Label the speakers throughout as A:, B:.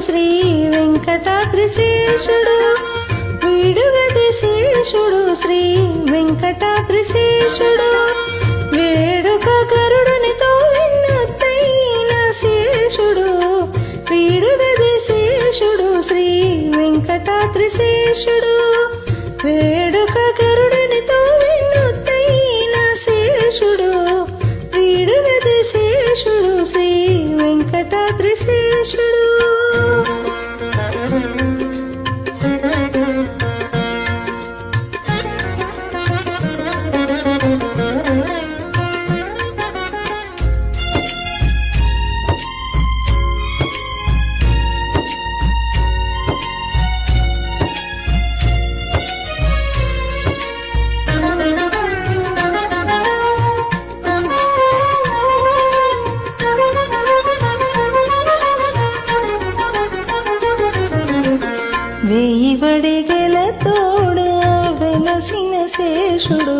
A: శ్రీ వెంకటాద్రి శేషుడు వీడుగది శేషుడు శ్రీ వెంకటాద్రి శేషుడు వేడుక గరుడునితో విన్నతైన శేషుడు వీడుగది శేషుడు శ్రీ వెంకటాద్రి శేషుడు వేడుక గరుడునితో విన్నతైన శేషుడు వీడుగది శేషుడు శ్రీ వెంకటాద్రి శేషుడు వేయి వడిగెలతోడ వెలసిన శేషుడు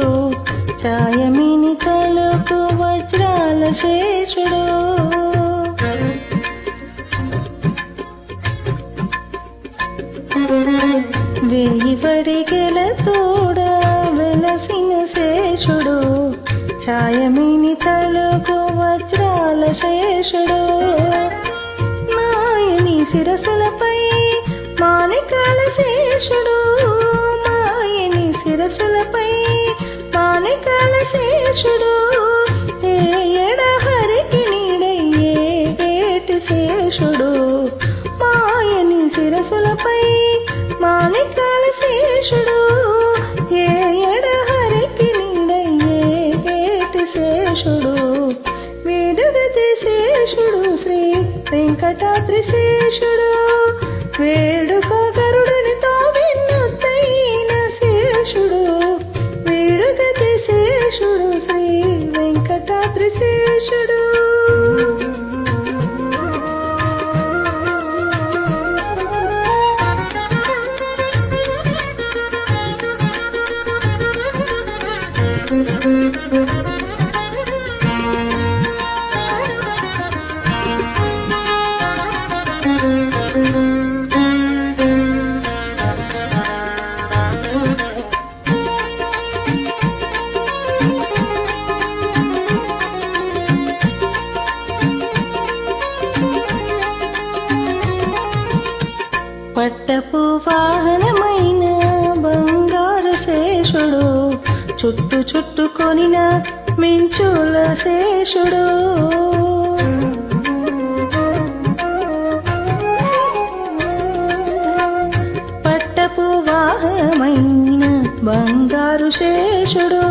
A: ఛాయమిని తలకు వజ్రాల శేషుడు వేయి వడిగెలతోడ వెలసిన శేషుడు ఛాయమిని తలకు వజ్రాల శేషుడు మాయని శిరసులపై మాణికాల శేషుడు మాయని శిరసులపై మాణికాల శేషుడు ఎడహరికి నీడయ్యే ఏటి శేషుడు మాయని శిరసులపై మాణికాల శేషుడు ఎడహరికి నీడయ్యే ఏటి శేషుడు వీడుగది శేషుడు శ్రీ వెంకటాద్రి శేషుడు వేడుక గరుడునితో విన్నతైన శేషుడు వీడుగది శేషుడు శ్రీ వెంకటాద్రి శేషుడు పట్టపు వాహనమైన బంగారు శేషుడు చుట్టు చుట్టుకొనిన మించుల శేషుడు పట్టపు వాహనమైన బంగారు శేషుడు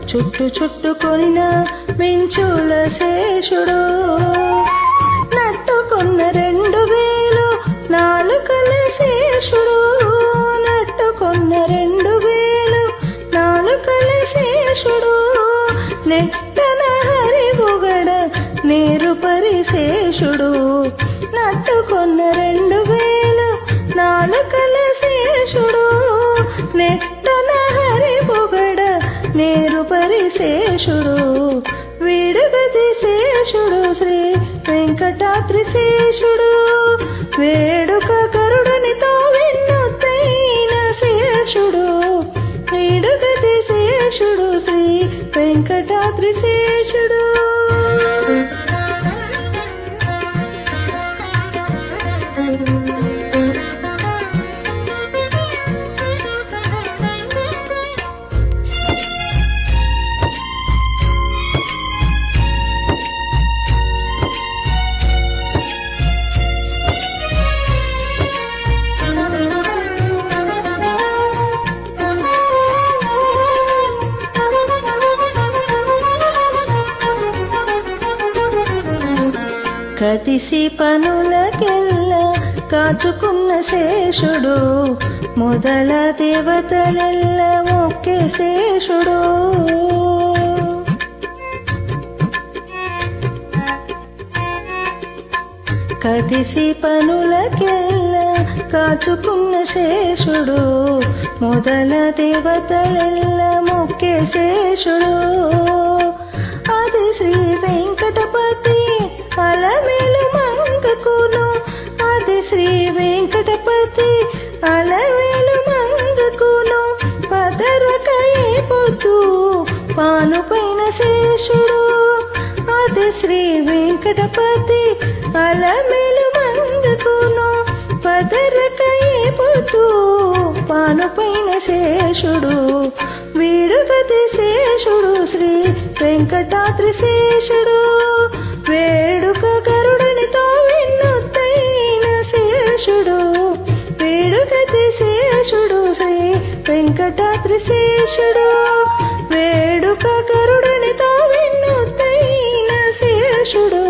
A: చుట్టు చుట్టుకొనిన మించుల శేషుడు నట్టుకున్న 2000 నాలుకల శేషుడు నట్టుకున్న 2000 నాలుకల శేషుడు నెట్టన హరి బుగడ నేరు పరిశేషుడు నట్టుకున్న 2000 నాలుకల శేషుడు నెట్టన హరి బుగడ నేరు పరిశేషుడు వీడుగది శేషుడు శ్రీ వెంకటాద్రి శేషుడు వేడుక గరుడునితో విన్నతైన శేషుడు వీడుగది శేషుడు శ్రీ వెంకటాద్రి శేషుడు కతిసి పనులకెల్ల కాచుకున్న శేషుడు మొదల దేవతలెల్ల మొక్కే శేషుడు కతిసి పనులకెల్ల కాచుకున్న శేషుడు మొదల దేవతలెల్ల మొక్కే శేషుడు అది శ్రీ వెంకటపతి అలమేలు మంగకును అది శ్రీ పానుపైన శేషుడు అది శ్రీ వెంకటపతి అలమేలు మందుకును పదరకైపోతూ పానుపైన శేషుడు వీడుగతి శేషుడు శ్రీ వెంకటాద్రి శేషుడు వేడుక గరుడనితో విన్నొత్తైన శేషుడు వేడుగతి శేషుడు శ్రీ వెంకటాద్రి శేషుడు వేడుక గరుడనితో విన్నొత్తైన శేషుడు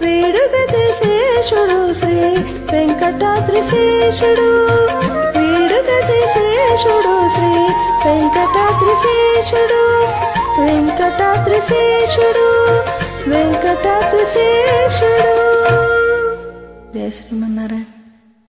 A: వేడుగతి శేషుడు శ్రీ వెంకటాద్రి శేషుడు వేడుగతి శేషుడు శ్రీ వెంకటాద్రి శేషుడు వెంకటాద్రి శేషుడు వెంకటాద్రి శేషుడు. జయ శ్రీమన్నారాయణ.